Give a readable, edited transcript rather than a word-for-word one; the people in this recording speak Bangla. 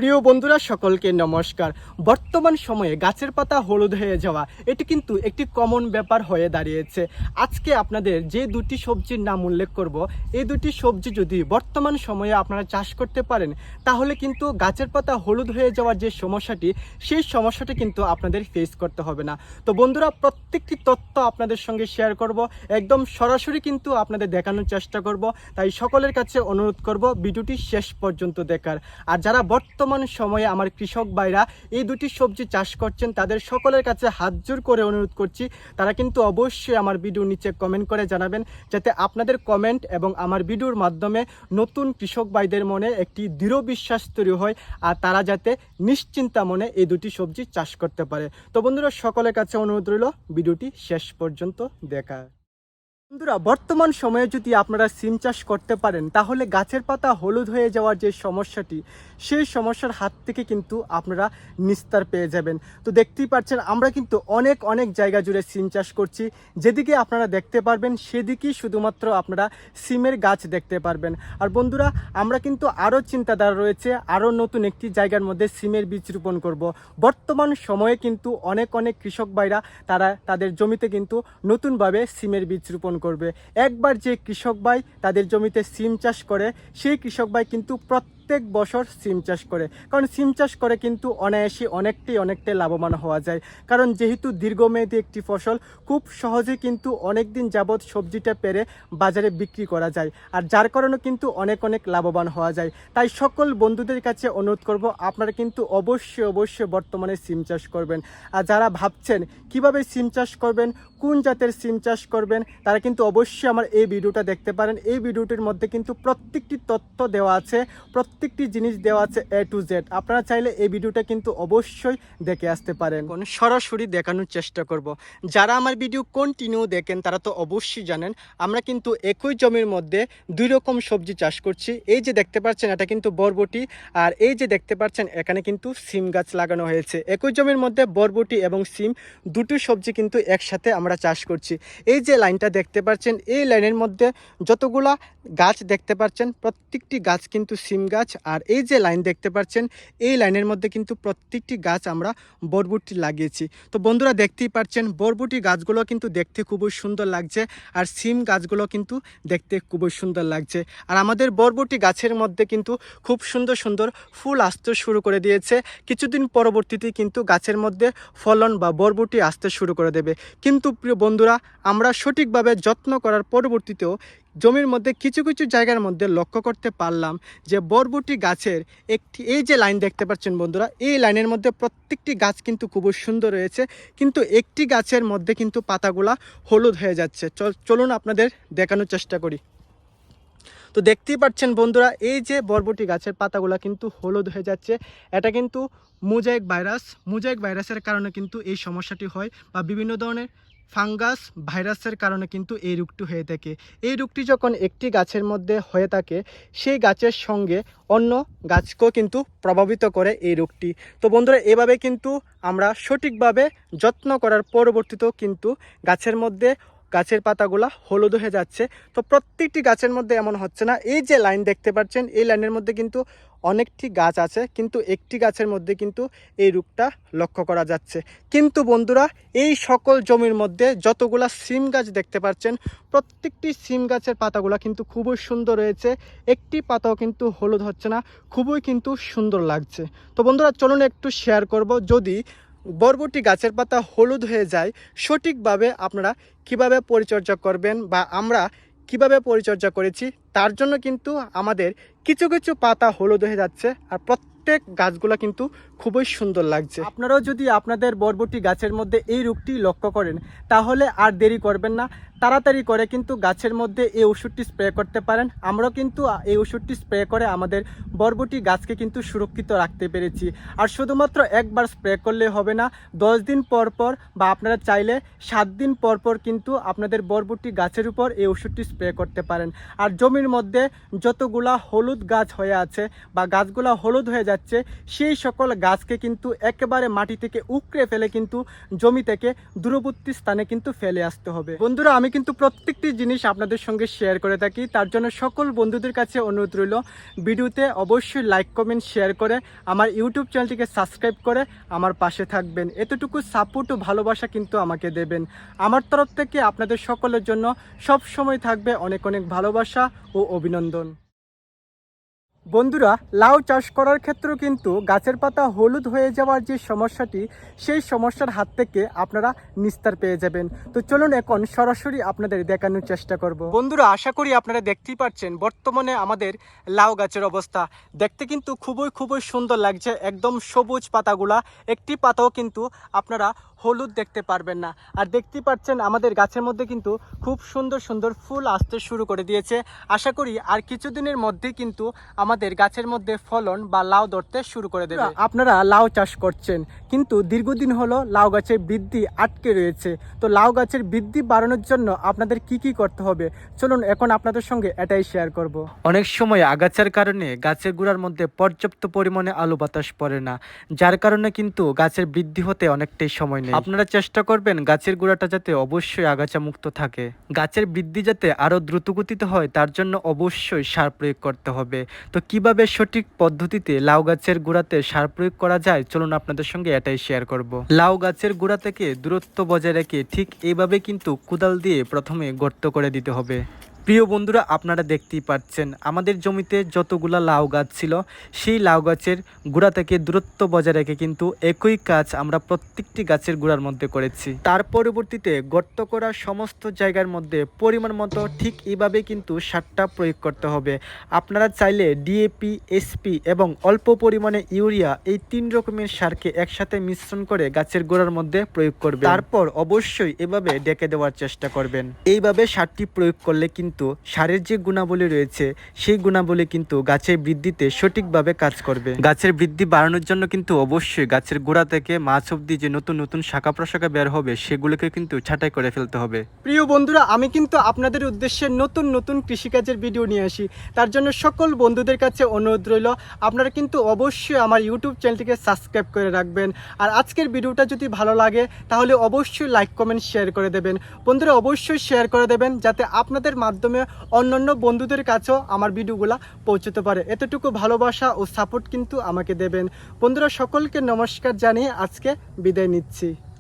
প্রিয় বন্ধুরা সকলকে নমস্কার। বর্তমান সময়ে গাছের পাতা হলুদ হয়ে যাওয়া এটি কিন্তু একটি কমন ব্যাপার হয়ে দাঁড়িয়েছে। আজকে আপনাদের যে দুটি সবজির নাম উল্লেখ করব, এই দুটি সবজি যদি বর্তমান সময়ে আপনারা চাষ করতে পারেন তাহলে কিন্তু গাছের পাতা হলুদ হয়ে যাওয়ার যে সমস্যাটি, সেই সমস্যাটি কিন্তু আপনাদের ফেস করতে হবে না। তো বন্ধুরা, প্রত্যেকটি তথ্য আপনাদের সঙ্গে শেয়ার করব, একদম সরাসরি কিন্তু আপনাদের দেখানোর চেষ্টা করব। তাই সকলের কাছে অনুরোধ করব ভিডিওটি শেষ পর্যন্ত দেখার। আর যারা বর্তমান সময়ে আমার কৃষক ভাইরা এই দুটি সবজি চাষ করছেন, তাদের সকলের কাছে হাত জোর করে অনুরোধ করছি, তারা কিন্তু অবশ্যই আমার ভিডিওর নিচে কমেন্ট করে জানাবেন, যাতে আপনাদের কমেন্ট এবং আমার ভিডিওর মাধ্যমে নতুন কৃষক ভাইদের মনে একটি দৃঢ় বিশ্বাস তৈরি হয়, আর তারা যাতে নিশ্চিন্তা মনে এই দুটি সবজি চাষ করতে পারে। তো বন্ধুরা, সকলের কাছে অনুরোধ রইল ভিডিওটি শেষ পর্যন্ত দেখা। বন্ধুরা, বর্তমান সময়ে যদি আপনারা সিম চাষ করতে পারেন তাহলে গাছের পাতা হলুদ হয়ে যাওয়ার যে সমস্যাটি, সেই সমস্যার হাত থেকে কিন্তু আপনারা নিস্তার পেয়ে যাবেন। তো দেখতেই পাচ্ছেন, আমরা কিন্তু অনেক জায়গা জুড়ে সিম চাষ করছি। যেদিকে আপনারা দেখতে পারবেন সেদিকেই শুধুমাত্র আপনারা সিমের গাছ দেখতে পারবেন। আর বন্ধুরা, আমরা কিন্তু আরও চিন্তাধারা রয়েছে, আরও নতুন একটি জায়গার মধ্যে সিমের বীজ রোপণ করব। বর্তমান সময়ে কিন্তু অনেক কৃষক ভাইরা তারা তাদের জমিতে কিন্তু নতুনভাবে সিমের বীজ রোপণ করবে। একবার যে কৃষক ভাই তাদের জমিতে সিম চাষ করে, সেই কৃষক ভাই কিন্তু প্রত্যেক বছর সিম চাষ করে, কারণ সিম চাষ করে কিন্তু অনায়াসে অনেকটাই লাভবান হওয়া যায়। কারণ যেহেতু দীর্ঘমেয়াদী একটি ফসল, খুব সহজে কিন্তু অনেক দিন যাবৎ সবজিটা পেরে বাজারে বিক্রি করা যায়, আর যার কারণে কিন্তু অনেক লাভবান হওয়া যায়। তাই সকল বন্ধুদের কাছে অনুরোধ করব, আপনারা কিন্তু অবশ্যই বর্তমানে সিম চাষ করবেন। আর যারা ভাবছেন কিভাবে সিম চাষ করবেন, কোন জাতের সিম চাষ করবেন, তারা কিন্তু অবশ্যই আমার এই ভিডিওটা দেখতে পারেন। এই ভিডিওটির মধ্যে কিন্তু প্রত্যেকটি তথ্য দেওয়া আছে, প্রত্যেকটি জিনিস দেওয়া আছে A to Z। আপনারা চাইলে এই ভিডিওটা কিন্তু অবশ্যই দেখে আসতে পারেন। সরাসরি দেখানোর চেষ্টা করব। যারা আমার ভিডিও কন্টিনিউ দেখেন তারা তো অবশ্যই জানেন, আমরা কিন্তু একই জমির মধ্যে দুই রকম সবজি চাষ করছি। এই যে দেখতে পাচ্ছেন, এটা কিন্তু বরবটি, আর এই যে দেখতে পাচ্ছেন এখানে কিন্তু সিম গাছ লাগানো হয়েছে। একই জমির মধ্যে বরবটি এবং সিম দুটো সবজি কিন্তু একসাথে আমরা চাষ করছি। এই যে লাইনটা দেখতে পাচ্ছেন, এই লাইনের মধ্যে যতগুলা গাছ দেখতে পাচ্ছেন, প্রত্যেকটি গাছ কিন্তু সিম গাছ। আর এই যে লাইন দেখতে পাচ্ছেন, এই লাইনের মধ্যে কিন্তু প্রত্যেকটি গাছ আমরা বরবটি লাগিয়েছি। তো বন্ধুরা, দেখতেই পাচ্ছেন বরবটি গাছগুলো কিন্তু দেখতে খুবই সুন্দর লাগছে, আর সিম গাছগুলো কিন্তু দেখতে খুবই সুন্দর লাগছে। আর আমাদের বরবটি গাছের মধ্যে কিন্তু খুব সুন্দর ফুল আসতে শুরু করে দিয়েছে। কিছুদিন পরবর্তীতে কিন্তু গাছের মধ্যে ফলন বা বরবটি আসতে শুরু করে দেবে। কিন্তু প্রিয় বন্ধুরা, আমরা সঠিকভাবে যত্ন করার পরবর্তীতেও জমির মধ্যে কিছু জায়গার মধ্যে লক্ষ্য করতে পারলাম যে বরবটি গাছের এই যে লাইন দেখতে পাচ্ছেন বন্ধুরা, এই লাইনের মধ্যে প্রত্যেকটি গাছ কিন্তু খুবই সুন্দর রয়েছে, কিন্তু একটি গাছের মধ্যে কিন্তু পাতাগুলা হলুদ হয়ে যাচ্ছে। চলুন আপনাদের দেখানোর চেষ্টা করি। তো দেখতেই পাচ্ছেন বন্ধুরা, এই যে বরবটি গাছের পাতাগুলা কিন্তু হলুদ হয়ে যাচ্ছে। এটা কিন্তু মোজাইক ভাইরাসের কারণে কিন্তু এই সমস্যাটি হয়, বা বিভিন্ন ধরনের ফাঙ্গাস ভাইরাসের কারণে কিন্তু এই রোগটি হয়ে থাকে। এই রোগটি যখন একটি গাছের মধ্যে হয়ে থাকে, সেই গাছের সঙ্গে অন্য গাছকেও কিন্তু প্রভাবিত করে এই রোগটি। তো বন্ধুরা, এভাবে কিন্তু আমরা সঠিকভাবে যত্ন করার পরবর্তীতেও কিন্তু গাছের পাতাগুলা হলুদ হয়ে যাচ্ছে। তো প্রত্যেকটি গাছের মধ্যে এমন হচ্ছে না। এই যে লাইন দেখতে পাচ্ছেন, এই লাইনের মধ্যে কিন্তু অনেকটি গাছ আছে, কিন্তু একটি গাছের মধ্যে কিন্তু এই রোগটা লক্ষ্য করা যাচ্ছে। কিন্তু বন্ধুরা, এই সকল জমির মধ্যে যতগুলা সিম গাছ দেখতে পাচ্ছেন, প্রত্যেকটি সিম গাছের পাতাগুলা কিন্তু খুবই সুন্দর রয়েছে। একটি পাতাও কিন্তু হলুদ হচ্ছে না, খুবই কিন্তু সুন্দর লাগছে। তো বন্ধুরা, চলুন একটু শেয়ার করব, যদি বরবটি গাছের পাতা হলুদ হয়ে যায় সঠিকভাবে আপনারা কিভাবে পরিচর্যা করবেন, বা আমরা কিভাবে পরিচর্যা করেছি। তার জন্য কিন্তু আমাদের কিছু পাতা হলুদ হয়ে যাচ্ছে, আর প্রত্যেক গাছগুলো কিন্তু খুবই সুন্দর লাগছে। আপনারাও যদি আপনাদের বরবটি গাছের মধ্যে এই রোগটি লক্ষ্য করেন তাহলে আর দেরি করবেন না, তাড়াতাড়ি করে কিন্তু গাছের মধ্যে এই ওষুধটি স্প্রে করতে পারেন। আমরাও কিন্তু এই ওষুধটি স্প্রে করে আমাদের বরবটি গাছকে কিন্তু সুরক্ষিত রাখতে পেরেছি। আর শুধুমাত্র একবার স্প্রে করলে হবে না, 10 দিন পর বা আপনারা চাইলে 7 দিন পর কিন্তু আপনাদের বরবটি গাছের উপর এই ওষুধটি স্প্রে করতে পারেন। আর জমির মধ্যে যতগুলা হলুদ গাছ হয়ে আছে বা গাছগুলা হলুদ হয়ে যাচ্ছে সেই সকল গাছকে কিন্তু একেবারে মাটি থেকে উকড়ে ফেলে কিন্তু জমি থেকে দূরবর্তী স্থানে কিন্তু ফেলে আসতে হবে। বন্ধুরা, আমি কিন্তু প্রত্যেকটি জিনিস আপনাদের সঙ্গে শেয়ার করে থাকি, তার জন্য সকল বন্ধুদের কাছে অনুরোধ রইল ভিডিওতে অবশ্যই লাইক কমেন্ট শেয়ার করে আমার ইউটিউব চ্যানেলটিকে সাবস্ক্রাইব করে আমার পাশে থাকবেন। এতটুকু সাপোর্ট ও ভালোবাসা কিন্তু আমাকে দেবেন। আমার তরফ থেকে আপনাদের সকলের জন্য সব সময় থাকবে অনেক অনেক ভালোবাসা ও অভিনন্দন। বন্ধুরা, লাউ চাষ করার ক্ষেত্রেও কিন্তু গাছের পাতা হলুদ হয়ে যাওয়ার যে সমস্যাটি, সেই সমস্যার হাত থেকে আপনারা নিস্তার পেয়ে যাবেন। তো চলুন এখন সরাসরি আপনাদের দেখানোর চেষ্টা করব। বন্ধুরা, আশা করি আপনারা দেখতেই পাচ্ছেন বর্তমানে আমাদের লাউ গাছের অবস্থা। দেখতে কিন্তু খুবই সুন্দর লাগছে, একদম সবুজ পাতাগুলা, একটি পাতাও কিন্তু আপনারা হলুদ দেখতে পারবেন না। আর দেখতেই পাচ্ছেন আমাদের গাছের মধ্যে কিন্তু খুব সুন্দর ফুল আসতে শুরু করে দিয়েছে। আশা করি আর কিছুদিনের মধ্যেই কিন্তু আমাদের গাছের মধ্যে ফলন বা লাউ ধরতে শুরু করে দেবে। আপনারা লাউ চাষ করছেন কিন্তু দীর্ঘদিন হলো লাউ গাছের বৃদ্ধি আটকে রয়েছে। তো লাউ গাছের বৃদ্ধি বাড়ানোর জন্য আপনাদের কি করতে হবে, চলুন এখন আপনাদের সঙ্গে এটাই শেয়ার করব। অনেক সময় আগাছার কারণে গাছের গোড়ার মধ্যে পর্যাপ্ত পরিমাণে আলো বাতাস পড়ে না, যার কারণে কিন্তু গাছের বৃদ্ধি হতে অনেকটাই সময় নেয়। আপনারা চেষ্টা করবেন গাছের গোড়াটা যাতে অবশ্যই আগাছা মুক্ত থাকে। গাছের বৃদ্ধি যাতে আরো দ্রুত গতিতে হয় তার জন্য অবশ্যই সার প্রয়োগ করতে হবে। তো কিভাবে সঠিক পদ্ধতিতে লাউ গাছের গোড়াতে সার প্রয়োগ করা যায়, চলুন আপনাদের সঙ্গে এটাই শেয়ার করব। লাউ গাছের গোড়া থেকে দূরত্ব বজায় রেখে ঠিক এইভাবে কিন্তু কোদাল দিয়ে প্রথমে গর্ত করে দিতে হবে। প্রিয় বন্ধুরা, আপনারা দেখতেই পাচ্ছেন আমাদের জমিতে যতগুলা লাউ গাছ ছিল সেই লাউ গাছের গোড়া থেকে দূরত্ব বজায় রেখে কিন্তু একই কাজ আমরা প্রত্যেকটি গাছের গোড়ার মধ্যে করেছি। তার পরবর্তীতে গর্ত করা সমস্ত জায়গার মধ্যে পরিমাণ মতো ঠিক এইভাবে কিন্তু সারটা প্রয়োগ করতে হবে। আপনারা চাইলে ডিএপি, এসপি এবং অল্প পরিমাণে ইউরিয়া, এই 3 রকমের সারকে একসাথে মিশ্রণ করে গাছের গোড়ার মধ্যে প্রয়োগ করবেন। তারপর অবশ্যই এভাবে ডেকে দেওয়ার চেষ্টা করবেন। এইভাবে সারটি প্রয়োগ করলে কিন্তু সারের যে গুণাবলী রয়েছে সেই গুণাবলী কিন্তু গাছের বৃদ্ধিতে সঠিকভাবে কাজ করবে। গাছের বৃদ্ধি বাড়ানোর জন্য কিন্তু অবশ্যই গাছের গোড়া থেকে মাছ অবধি যে নতুন শাখা প্রশাখা বের হবে সেগুলোকে কিন্তু ছাঁটাই করে ফেলতে হবে। প্রিয় বন্ধুরা, আমি কিন্তু আপনাদের উদ্দেশ্যে নতুন কৃষিকাজের ভিডিও নিয়ে আসি, তার জন্য সকল বন্ধুদের কাছে অনুরোধ রইল আপনারা কিন্তু অবশ্যই আমার ইউটিউব চ্যানেলটিকে সাবস্ক্রাইব করে রাখবেন। আর আজকের ভিডিওটা যদি ভালো লাগে তাহলে অবশ্যই লাইক কমেন্ট শেয়ার করে দেবেন। বন্ধুরা, অবশ্যই শেয়ার করে দেবেন যাতে আপনাদের মাধ্যমে অন্যান্য বন্ধুদের কাছেও আমার ভিডিওগুলো পৌঁছতে পারে। এতটুকু ভালোবাসা ও সাপোর্ট কিন্তু আমাকে দেবেন। বন্ধুরা, সকলকে নমস্কার জানিয়ে আজকে বিদায় নিচ্ছি।